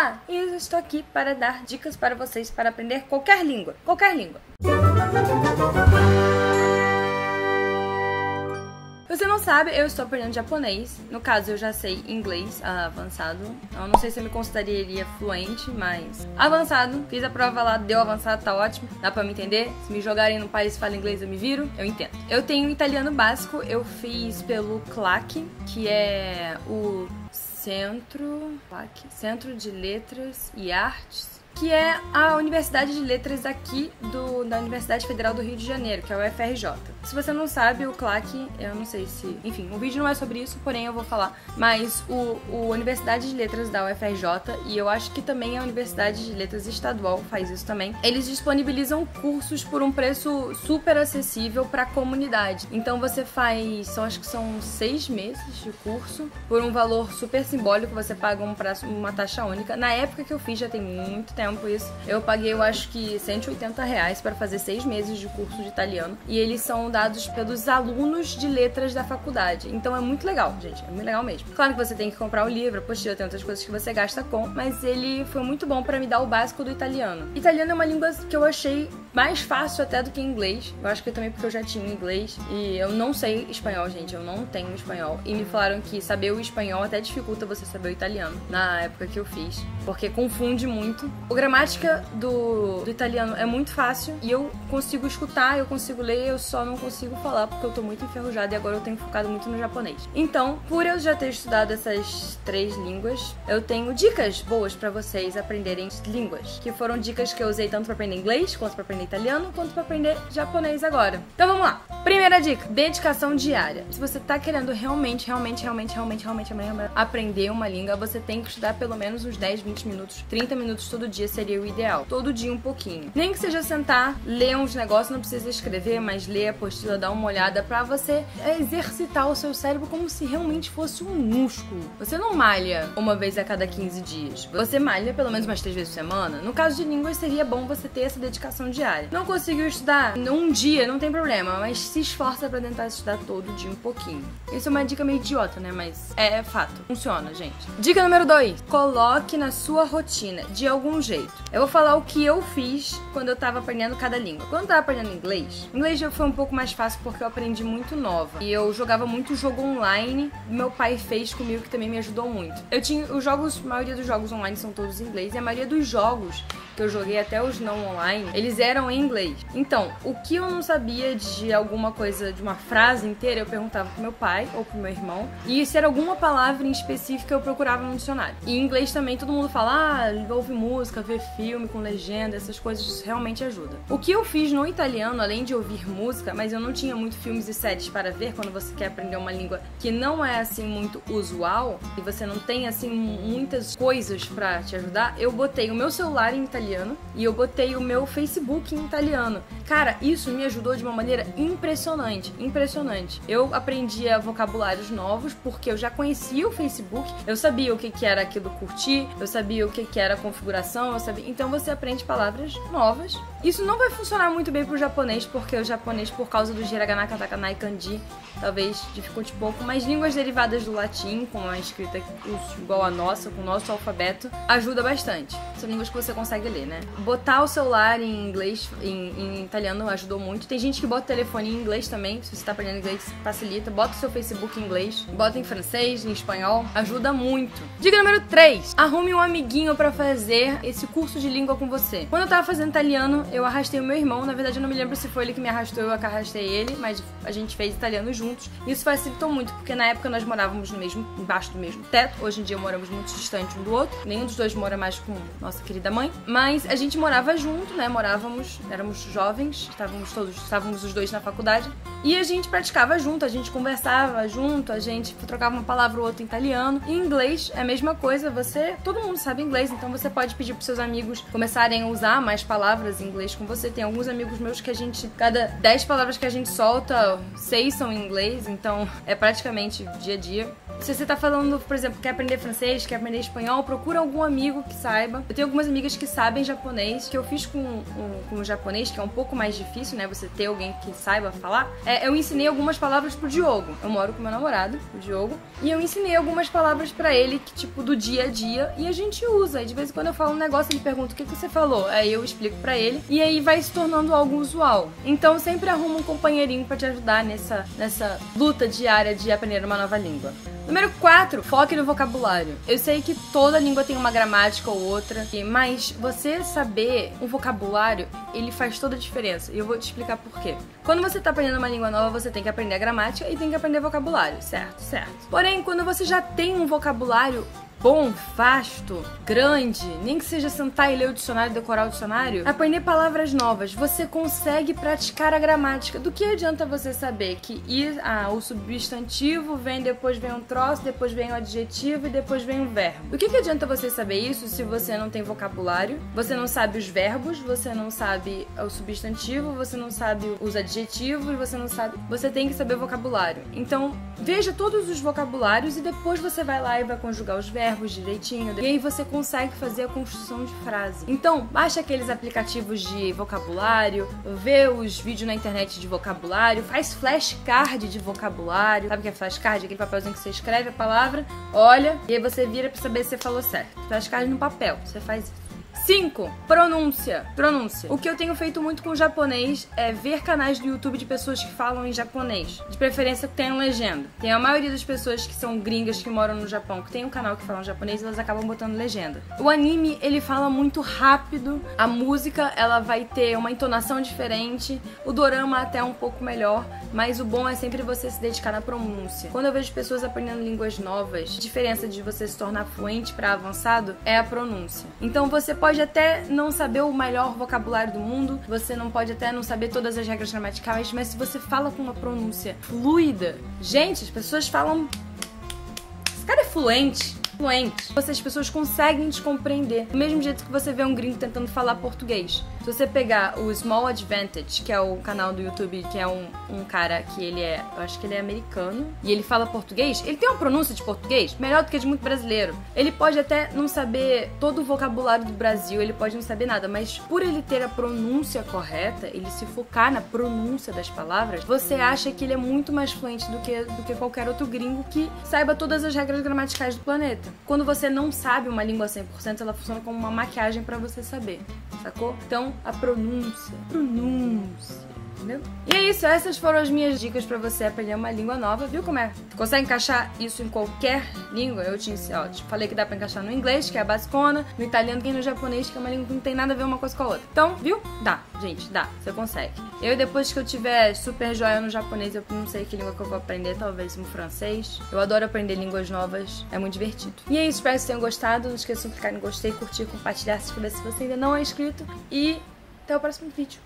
Olá! Eu estou aqui para dar dicas para vocês para aprender qualquer língua. Qualquer língua. Você não sabe, eu estou aprendendo japonês. No caso, eu já sei inglês avançado. Eu não sei se eu me consideraria fluente, mas avançado. Fiz a prova lá, deu avançado, tá ótimo. Dá pra me entender. Se me jogarem num país que fala inglês, eu me viro. Eu entendo. Eu tenho italiano básico. Eu fiz pelo CLAC, que é o Centro de Letras e Artes, que é a Universidade de Letras aqui da Universidade Federal do Rio de Janeiro, que é o UFRJ. Se você não sabe, o CLAC, eu não sei se... Enfim, o vídeo não é sobre isso, porém eu vou falar. Mas o Universidade de Letras da UFRJ, e eu acho que também a Universidade de Letras Estadual faz isso também, eles disponibilizam cursos por um preço super acessível para a comunidade. Então você faz, acho que são 6 meses de curso, por um valor super simbólico, você paga uma taxa única. Na época que eu fiz, já tem muito tempo isso, eu paguei, eu acho que R$180 para fazer 6 meses de curso de italiano, e eles são dados pelos alunos de letras da faculdade. Então é muito legal, gente, é muito legal mesmo. Claro que você tem que comprar o livro, a apostila, tem outras coisas que você gasta com, mas ele foi muito bom para me dar o básico do italiano. Italiano é uma língua que eu achei mais fácil até do que inglês. Eu acho que também porque eu já tinha inglês, e eu não sei espanhol, gente, eu não tenho espanhol, e me falaram que saber o espanhol até dificulta você saber o italiano, na época que eu fiz, porque confunde muito. A gramática do italiano é muito fácil e eu consigo escutar, eu consigo ler, eu só não consigo falar porque eu tô muito enferrujada e agora eu tenho focado muito no japonês. Então, por eu já ter estudado essas 3 línguas, eu tenho dicas boas pra vocês aprenderem línguas, que foram dicas que eu usei tanto pra aprender inglês, quanto pra aprender italiano, quanto pra aprender japonês agora. Então vamos lá! Primeira dica, dedicação diária. Se você tá querendo realmente aprender uma língua, você tem que estudar pelo menos uns 10, 20 minutos, 30 minutos todo dia seria o ideal. Todo dia um pouquinho. Nem que seja sentar, ler uns negócios, não precisa escrever, mas ler a apostila, dar uma olhada pra você exercitar o seu cérebro como se realmente fosse um músculo. Você não malha uma vez a cada 15 dias. Você malha pelo menos umas 3 vezes por semana. No caso de línguas, seria bom você ter essa dedicação diária. Não conseguiu estudar um dia, não tem problema, mas se esforça pra tentar estudar todo dia um pouquinho. Isso é uma dica meio idiota, né? Mas é fato. Funciona, gente. Dica número 2. Coloque na sua rotina, de algum jeito. Eu vou falar o que eu fiz quando eu tava aprendendo cada língua. Quando eu tava aprendendo inglês já foi um pouco mais fácil porque eu aprendi muito nova. E eu jogava muito jogo online. Meu pai fez comigo, que também me ajudou muito. Eu tinha a maioria dos jogos online são todos em inglês, e a maioria dos jogos que eu joguei, até os não online, eles eram em inglês. Então, o que eu não sabia de alguma coisa, de uma frase inteira, eu perguntava pro meu pai ou pro meu irmão. E se era alguma palavra em específica, eu procurava no dicionário. E em inglês também, todo mundo fala, ouve música, vê filme com legenda, essas coisas realmente ajudam. O que eu fiz no italiano, além de ouvir música, mas eu não tinha muito filmes e séries para ver quando você quer aprender uma língua que não é assim muito usual, e você não tem assim muitas coisas pra te ajudar, eu botei o meu celular em italiano e eu botei o meu Facebook em italiano. Cara, isso me ajudou de uma maneira impressionante, impressionante. Eu aprendia vocabulários novos porque eu já conhecia o Facebook, eu sabia o que era aquilo curtir, eu sabia o que era configuração, eu sabia. Então você aprende palavras novas. Isso não vai funcionar muito bem pro japonês, porque o japonês, por causa do hiragana, katakana e kanji, talvez dificulte um pouco, mas línguas derivadas do latim, com a escrita igual a nossa, com o nosso alfabeto, ajuda bastante. São línguas que você consegue ler, né? Botar o celular em inglês, em italiano, ajudou muito. Tem gente que bota o telefone em inglês também, se você tá aprendendo inglês, facilita. Bota o seu Facebook em inglês, bota em francês, em espanhol, ajuda muito. Dica número 3. Arrume um amiguinho pra fazer esse curso de língua com você. Quando eu tava fazendo italiano, eu arrastei o meu irmão. Na verdade, eu não me lembro se foi ele que me arrastou ou eu que arrastei ele, mas a gente fez italiano juntos. Isso facilitou muito, porque na época nós morávamos embaixo do mesmo teto. Hoje em dia moramos muito distantes um do outro. Nenhum dos dois mora mais com nossa querida mãe. Mas a gente morava junto, né? Éramos jovens, estávamos os dois na faculdade. E a gente praticava junto, a gente conversava junto, a gente trocava uma palavra ou outra em italiano. E em inglês é a mesma coisa, todo mundo sabe inglês, então você pode pedir pros seus amigos começarem a usar mais palavras em inglês com você. Tem alguns amigos meus que cada 10 palavras que a gente solta, 6 são em inglês, então é praticamente dia a dia. Se você tá falando, por exemplo, quer aprender francês, quer aprender espanhol, procura algum amigo que saiba. Eu tenho algumas amigas que sabem japonês, que eu fiz com o japonês, que é um pouco mais difícil, né? Você ter alguém que saiba falar. Eu ensinei algumas palavras pro Diogo. Eu moro com meu namorado, o Diogo, e eu ensinei algumas palavras pra ele, que tipo, do dia a dia, e a gente usa. E de vez em quando eu falo um negócio, ele pergunta o que você falou. Aí eu explico pra ele, e aí vai se tornando algo usual. Então sempre arruma um companheirinho pra te ajudar nessa luta diária de aprender uma nova língua. Número 4, foque no vocabulário. Eu sei que toda língua tem uma gramática ou outra, mas você saber um vocabulário, ele faz toda a diferença. E eu vou te explicar por quê. Quando você tá aprendendo uma língua nova, você tem que aprender a gramática e tem que aprender vocabulário, certo? Certo. Porém, quando você já tem um vocabulário bom, vasto, grande, nem que seja sentar e ler o dicionário, decorar o dicionário, aprender palavras novas, você consegue praticar a gramática. Do que adianta você saber que o substantivo vem, depois vem um troço, depois vem o adjetivo e depois vem o verbo? Do que adianta você saber isso se você não tem vocabulário, você não sabe os verbos, você não sabe o substantivo, você não sabe os adjetivos, você não sabe... Você tem que saber o vocabulário. Então, veja todos os vocabulários e depois você vai lá e vai conjugar os verbos direitinho, e aí você consegue fazer a construção de frase. Então, baixa aqueles aplicativos de vocabulário, vê os vídeos na internet de vocabulário, faz flashcard de vocabulário. Sabe o que é flashcard? Aquele papelzinho que você escreve a palavra, olha, e aí você vira pra saber se você falou certo. Flashcard no papel, você faz isso. 5. Pronúncia. O que eu tenho feito muito com o japonês é ver canais do YouTube de pessoas que falam em japonês. De preferência que tenham legenda. Tem a maioria das pessoas que são gringas que moram no Japão, que tem um canal que falam japonês, elas acabam botando legenda. O anime, ele fala muito rápido. A música, ela vai ter uma entonação diferente. O dorama até um pouco melhor. Mas o bom é sempre você se dedicar na pronúncia. Quando eu vejo pessoas aprendendo línguas novas, a diferença de você se tornar fluente para avançado é a pronúncia. Então você pode até não saber o melhor vocabulário do mundo, você não pode até não saber todas as regras gramaticais, mas se você fala com uma pronúncia fluida, gente, as pessoas falam... Esse cara é fluente. As pessoas conseguem te compreender. Do mesmo jeito que você vê um gringo tentando falar português. Se você pegar o Small Advantage, que é o canal do YouTube, que é um cara que ele é, eu acho que ele é americano, e ele fala português, ele tem uma pronúncia de português melhor do que a de muito brasileiro. Ele pode até não saber todo o vocabulário do Brasil, ele pode não saber nada, mas por ele ter a pronúncia correta, ele se focar na pronúncia das palavras, você acha que ele é muito mais fluente do que qualquer outro gringo que saiba todas as regras gramaticais do planeta. Quando você não sabe uma língua 100%, ela funciona como uma maquiagem pra você saber, sacou? Então, a pronúncia, entendeu? E é isso, essas foram as minhas dicas pra você aprender uma língua nova, viu como é? Você consegue encaixar isso em qualquer língua? Eu te falei que dá pra encaixar no inglês, que é a basicona, no italiano e no japonês, que é uma língua que não tem nada a ver uma coisa com a outra. Então, viu? Dá, gente, dá, você consegue. Depois que eu tiver super joia no japonês, eu não sei que língua que eu vou aprender, talvez um francês. Eu adoro aprender línguas novas, é muito divertido. E é isso, espero que vocês tenham gostado, não esqueçam de clicar no gostei, curtir, compartilhar, se inscrever se você ainda não é inscrito, e até o próximo vídeo.